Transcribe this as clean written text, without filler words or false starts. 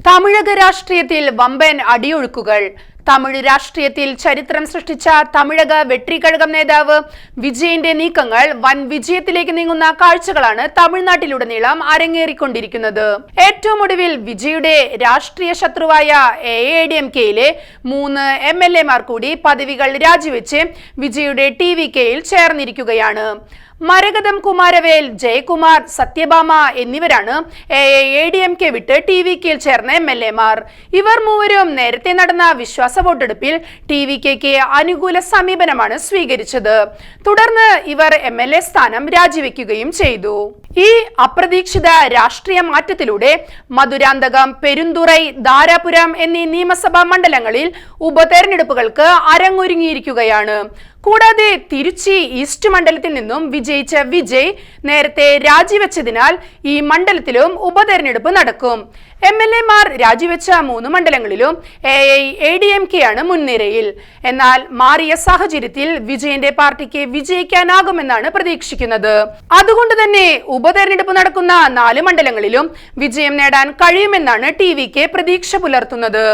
തമിഴക രാഷ്ട്രീയത്തിൽ വമ്പൻ അടിയൊഴുക്കുകൾ. തമിഴ് രാഷ്ട്രീയത്തിൽ ചരിത്രം സൃഷ്ടിച്ച തമിഴക വെട്രിക്കഴകം നേതാവ് വിജയന്റെ നീക്കങ്ങൾ വൻ വിജയത്തിലേക്ക് നീങ്ങുന്ന കാഴ്ചകളാണ് തമിഴ്നാട്ടിലുടനീളം അരങ്ങേറിക്കൊണ്ടിരിക്കുന്നത്. ഏറ്റവും ഒടുവിൽ വിജയുടെ രാഷ്ട്രീയ ശത്രുവായ AADMKയിലെ 3 MLA മാർ കൂടി പദവികൾ രാജിവെച്ച് വിജയുടെ TVKയിൽ ചേർന്നിരിക്കുകയാണ്. മരകതം കുമാരവേൽ, ജയകുമാർ, സത്യഭാമ എന്നിവരാണ് AADMK വിട്ട് TVKയിൽ ചേർന്ന MLA മാർ. ഇവർ മൂവരും നേരത്തെ നടന്ന വിശ്വാസ വോട്ടെടുപ്പിൽ TVKയ്ക്ക് അനുകൂല സമീപനമാണ് സ്വീകരിച്ചത്. തുടർന്ന് ഇവർ MLA സ്ഥാനം രാജിവെക്കുകയും ചെയ്തു. ഈ അപ്രതീക്ഷിത രാഷ്ട്രീയ മാറ്റത്തിലൂടെ മധുരാന്തകം, പെരുന്തുറൈ, ധാരാപുരം എന്നീ നിയമസഭാ മണ്ഡലങ്ങളിൽ ഉപതെരഞ്ഞെടുപ്പുകൾക്ക് അരങ്ങൊരുങ്ങിയിരിക്കുകയാണ്. കൂടാതെ തിരുച്ചി ഈസ്റ്റ് മണ്ഡലത്തിൽ നിന്നും വിജയിച്ച വിജയ് നേരത്തെ രാജിവെച്ചതിനാൽ ഈ മണ്ഡലത്തിലും ഉപതെരഞ്ഞെടുപ്പ് നടക്കും. MLA മാർ രാജിവെച്ച 3 മണ്ഡലങ്ങളിലും AADMKയാണ് മുൻനിരയിൽ. എന്നാൽ മാറിയ സാഹചര്യത്തിൽ വിജയന്റെ പാർട്ടിക്ക് വിജയിക്കാനാകുമെന്നാണ് പ്രതീക്ഷിക്കുന്നത്. അതുകൊണ്ട് തന്നെ ഉപതെരഞ്ഞെടുപ്പ് നടക്കുന്ന 4 മണ്ഡലങ്ങളിലും വിജയം നേടാൻ കഴിയുമെന്നാണ് TVK പ്രതീക്ഷ പുലർത്തുന്നത്.